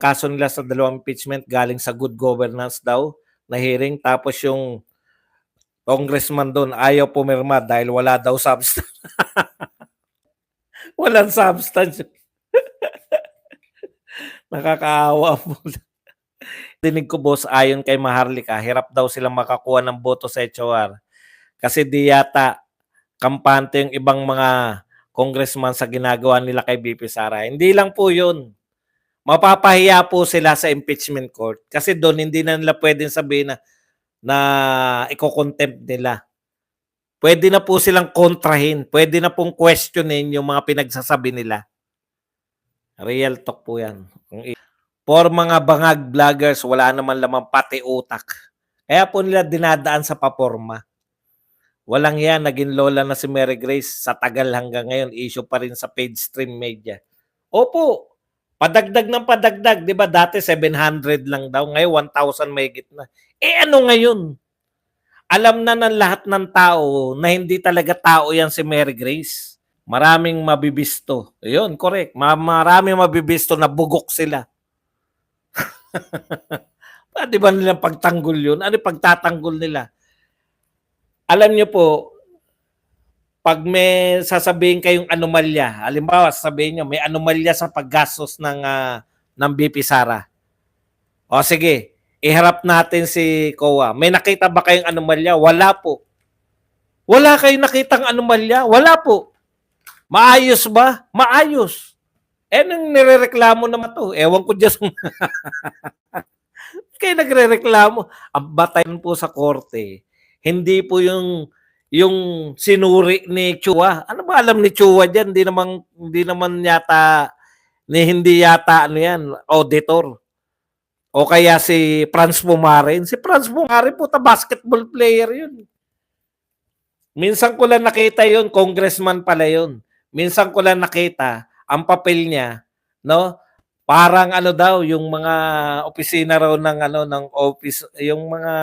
kaso nila sa dalawang impeachment galing sa good governance daw na hearing. Tapos yung congressman doon ayaw pumirma dahil wala daw substance. Walang substance. Nakakaawa po. Dinig ko boss, ayon kay Maharlika, hirap daw silang makakuha ng boto sa HOR kasi di yata kampante yung ibang mga congressman sa ginagawa nila kay BP Sara. Hindi lang po yun. Mapapahiya po sila sa impeachment court kasi doon hindi na nila pwedeng sabihin na iko-contempt nila. Pwede na po silang kontrahin. Pwede na pong questionin yung mga pinagsasabi nila. Real talk po yan. For mga bangag vloggers, wala naman lamang pati utak. Kaya po nila dinadaan sa paporma. Walang yan, naging lola na si Mary Grace sa tagal hanggang ngayon, issue pa rin sa page stream media. Opo, padagdag ng padagdag, di ba dati 700 lang daw, ngayon 1,000 mahigit na. Eh ano ngayon? Alam na ng lahat ng tao na hindi talaga tao yan si Mary Grace. Maraming mabibisto. Yun, correct. Maraming mabibisto na bugok sila. Di ba nilang pagtanggol yun? Ano pagtatanggol nila? Alam niyo po, pag may sasabihin kayong anomalya, halimbawa sasabihin niyo may anomalya sa paggastos ng BP Sara. O sige, iharap natin si COA. May nakita ba kayong anomalya? Wala po. Wala kayong nakitang anomalya? Wala po. Maayos ba? Maayos. Eh, nang nirereklamo naman to. Ewan ko dyan. Kaya nagrereklamo. Ang batayan po sa korte, hindi po yung sinuri ni Chua. Ano ba alam ni Chua diyan? Hindi naman yata hindi yata ano yan, auditor. O kaya si Franz Pumarin. Si Franz Pumarin po basketball player yun. Minsan ko lang nakita yun, congressman pala yun. Minsan ko lang nakita ang papel niya, no? Parang ano daw yung mga opisina raw ng office, yung mga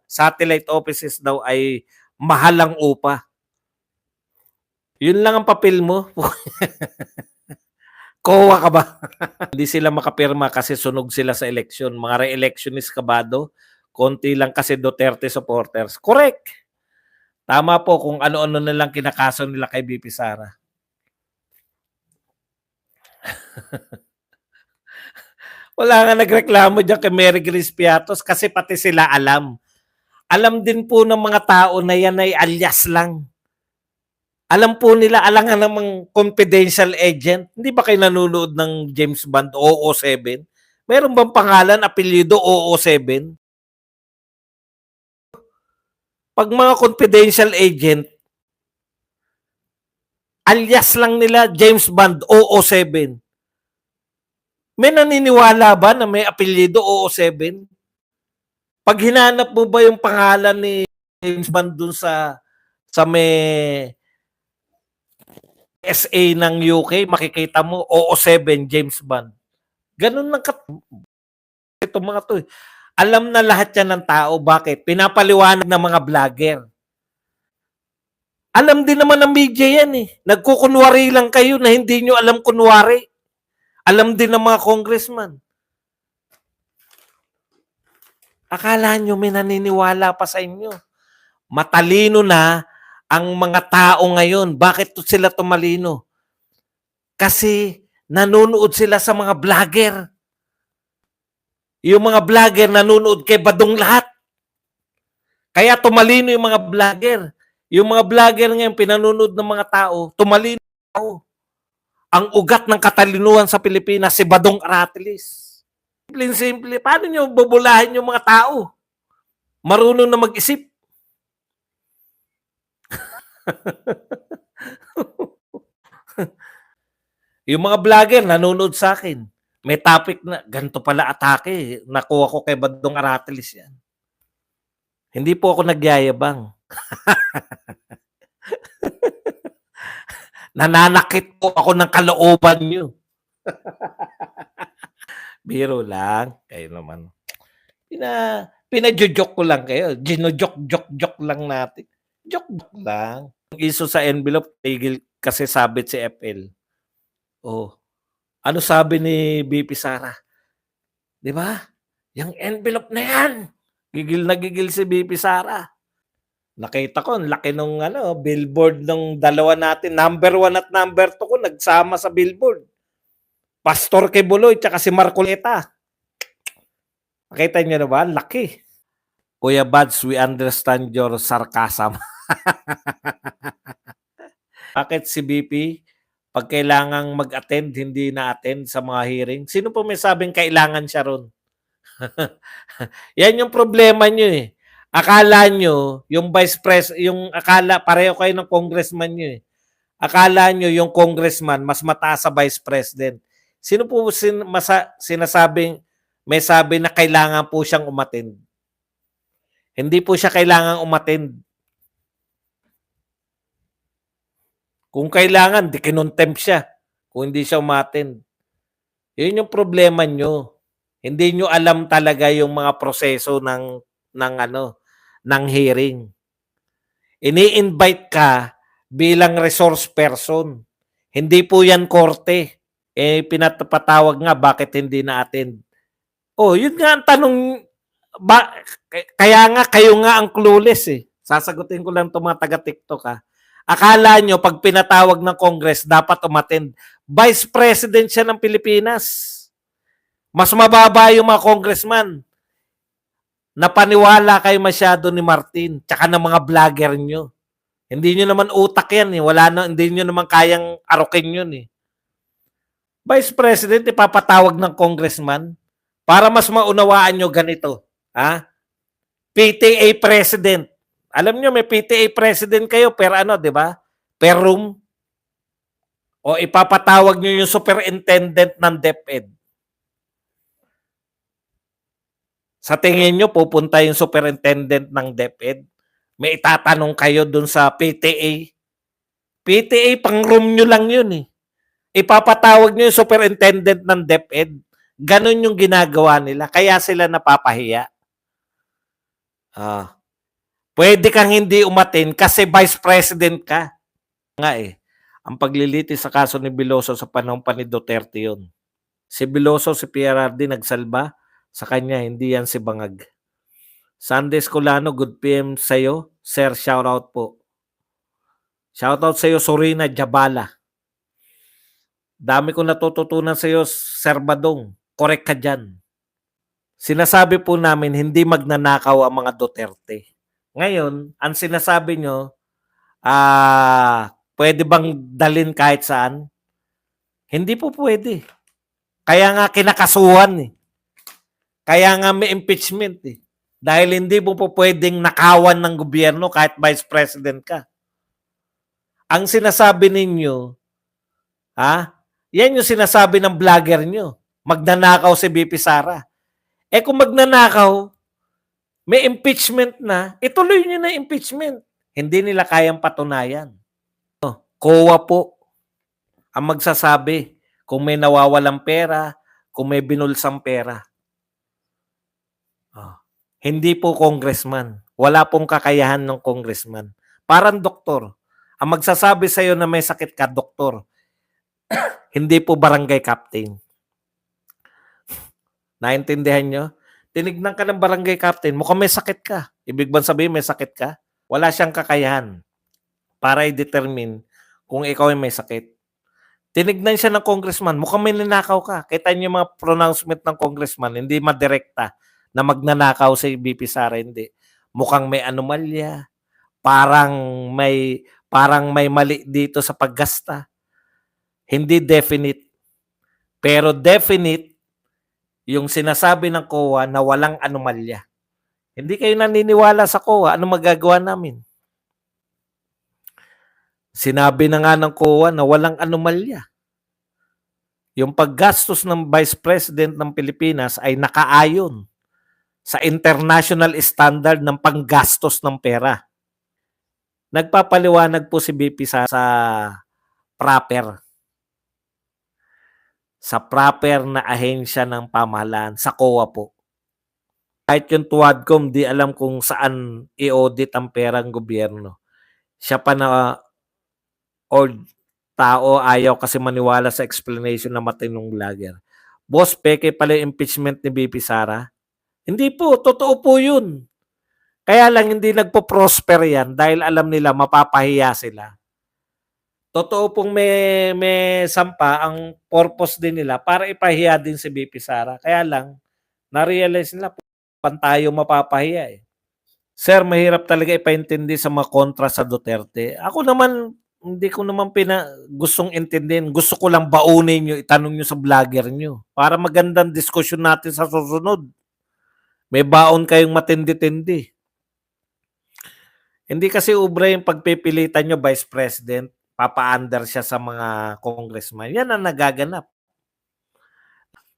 satellite offices daw ay mahal ang upa. Yun lang ang papel mo. COA ka ba? Hindi sila makapirma kasi sunog sila sa eleksyon. Mga re-electionist kabado. Konti lang kasi Duterte supporters. Correct. Tama po kung ano-ano na lang kinakaso nila kay BP Sara. Wala nga nagreklamo dyan kay Mary Grace Piatos kasi pati sila alam. Alam din po ng mga tao na yan ay alias lang. Alam po nila, alam nga namang confidential agent. Hindi ba kayo nanonood ng James Bond 007? Meron bang pangalan, apelyido 007? Pag mga confidential agent, alias lang nila James Bond 007. May naniniwala ba na may apelyido 007? Pag hinanap mo ba yung pangalan ni James Bond dun sa may SA ng UK, makikita mo 007 James Bond. Ganun lang itong mga to. Alam na lahat yan ng tao. Bakit? Pinapaliwanag ng mga vlogger. Alam din naman ng media yan eh. Nagkukunwari lang kayo na hindi nyo alam kunwari. Alam din ng mga congressman. Akala nyo may naniniwala pa sa inyo. Matalino na ang mga tao ngayon. Bakit sila tumalino? Kasi nanonood sila sa mga vlogger. Yung mga vlogger nanonood kay Badong lahat. Kaya tumalino yung mga vlogger. Yung mga vlogger ngayon pinanonood ng mga tao, tumalino. Ang ugat ng katalinuhan sa Pilipinas, si Badong Aratilis. Simple. Paano nyo bubulahin yung mga tao? Marunong na mag-isip. Yung mga vlogger nanonood sa akin. May topic na, ganito pala atake. Nakuha ko kay Badong Aratilis yan. Hindi po ako nagyayabang. Nananakit po ako ng kalooban nyo. Biro lang. Kayo naman. Pinajojok ko lang kayo. Ginojok lang natin. Joke lang. Yung iso sa envelope, tigil kasi sabit si FL. Oh. Ano sabi ni BP Sara? 'Di ba? Yang envelope na yan, gigil na gigil si VP Sara. Nakita ko ang laki nung billboard ng dalawa natin, number 1 at number 2 ko nagsama sa billboard. Pastor Quebuloy tsaka si Marcoleta. Nakita niyo na ba? Laki. Kuya Buds, we understand your sarcasm. Bakit si BP, pag kailangang mag-attend, hindi na-attend sa mga hearing? Sino po may sabing kailangan siya ron? Yan yung problema nyo eh. Akala nyo, yung vice president, yung akala, pareho kayo ng congressman nyo eh. Akala nyo yung congressman mas mataas sa vice president. Sino po sinasabing, may sabi na kailangan po siyang umattend? Hindi po siya kailangang umattend. Kung kailangan, di kinontempt siya. Kung hindi siya umattend. Yun yung problema nyo. Hindi nyo alam talaga yung mga proseso ng hearing. Ini-invite ka bilang resource person. Hindi po yan korte. Pinapatawag nga bakit hindi na-attend. Oh, yun nga ang tanong. Kaya nga kayo nga ang clueless eh. Sasagutin ko lang itong mga taga-TikTok ha. Akala nyo pag pinatawag ng Congress dapat umattend. Vice President siya ng Pilipinas. Mas mababa yung mga congressman. Napaniwala kayo masyado ni Martin tsaka ng mga vlogger nyo. Hindi nyo naman utak yan eh. Hindi nyo naman kayang arukin yun eh. Vice President, ipapatawag ng congressman para mas maunawaan nyo ganito. Ha? PTA President. Alam nyo, may PTA President kayo per di ba? Per room. O ipapatawag nyo yung superintendent ng DepEd. Sa tingin nyo, pupunta yung superintendent ng DepEd? May itatanong kayo dun sa PTA. PTA, pang room nyo lang yun eh. Ipapatawag nyo yung superintendent ng DepEd. Ganon yung ginagawa nila. Kaya sila napapahiya. Pwede kang hindi umatin kasi vice president ka. Nga eh. Ang paglilitis sa kaso ni Biloso sa panahon pa ni Duterte yun. Si Biloso, si PRRD nagsalba. Sa kanya, hindi yan si Bangag. Sunday Escolano, good PM sa'yo. Sir, shoutout po. Shoutout sa'yo, Sorina Jabala. Dami ko natututunan sa'yo, Sir Badong. Correct ka dyan. Sinasabi po namin, hindi magnanakaw ang mga Duterte. Ngayon, ang sinasabi nyo, pwede bang dalin kahit saan? Hindi po pwede. Kaya nga kinakasuhan eh. Kaya nga may impeachment eh. Dahil hindi mo po pwedeng nakawan ng gobyerno kahit vice president ka. Ang sinasabi ninyo, yan yung sinasabi ng vlogger nyo. Magnanakaw si BP Sara. Kung magnanakaw, may impeachment na, ituloy nyo na impeachment. Hindi nila kayang patunayan. COA po ang magsasabi kung may nawawalang pera, kung may binulsang pera. Hindi po congressman. Wala pong kakayahan ng congressman. Parang doktor. Ang magsasabi sa'yo na may sakit ka, doktor. Hindi po barangay captain. Naintindihan nyo? Tinignan ka ng barangay captain, mukhang may sakit ka. Ibig bang sabihin may sakit ka? Wala siyang kakayahan para i-determine kung ikaw ay may sakit. Tinignan siya ng congressman, mukhang may ninakaw ka. Kita niyo yung mga pronouncement ng congressman, hindi madirekta na magnanakaw si BP Sara, hindi. Mukhang may anomalya, parang may mali dito sa paggasta. Hindi definite. Pero definite yung sinasabi ng COA na walang anomalya. Hindi kayo naniniwala sa COA, ano magagawa namin? Sinabi na nga ng COA na walang anomalya. Yung paggastos ng Vice President ng Pilipinas ay nakaayon sa international standard ng panggastos ng pera. Nagpapaliwanag po si BP sa proper na ahensya ng pamahalaan, sa COA po. Kahit yung TUADCOM, di alam kung saan i-audit ang perang gobyerno. Siya pa na old tao, ayaw kasi maniwala sa explanation ng matinong vlogger. Boss, peke pala yung impeachment ni VP Sara. Hindi po, totoo po yun. Kaya lang hindi nagpo-prosper yan dahil alam nila mapapahiya sila. Totoo pong may sampa, ang purpose din nila para ipahiya din si VP Sara. Kaya lang, na-realize nila, pantayo mapapahiya eh. Sir, mahirap talaga ipaintindi sa mga kontra sa Duterte. Ako naman, hindi ko naman gustong intindihin. Gusto ko lang baunin nyo, itanong nyo sa vlogger nyo. Para magandang diskusyon natin sa susunod. May baon kayong matindi-tindi. Hindi kasi ubra yung pagpipilitan nyo, Vice President, papa-under siya sa mga congressman. Yan ang nagaganap.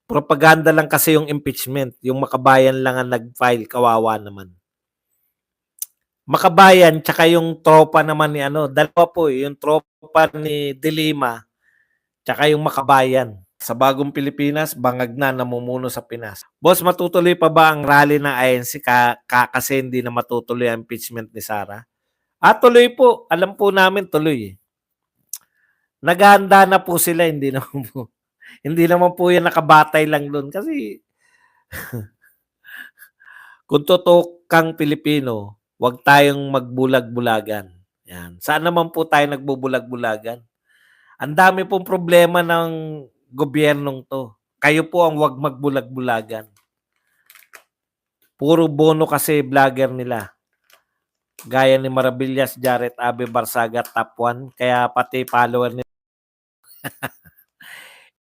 Propaganda lang kasi yung impeachment. Yung makabayan lang ang nag-file, kawawa naman. Makabayan, tsaka yung tropa naman ni dalawa po yung tropa ni De Lima, tsaka yung makabayan. Sa bagong Pilipinas, bangag na namumuno sa Pinas. Boss, matutuloy pa ba ang rally ng INC kasi hindi na matutuloy ang impeachment ni Sara? Tuloy po. Alam po namin tuloy. Naghahanda na po sila, hindi naman po yan nakabatay lang doon. Kasi kung totoo kang Pilipino, huwag tayong magbulag-bulagan. Yan. Saan naman po tayo nagbubulag-bulagan? Ang dami pong problema ng gobyernong to. Kayo po ang huwag magbulag-bulagan. Puro bono kasi vlogger nila. Gaya ni Maravillas, Jared Abe Barsaga, top 1. Kaya pati follower nila.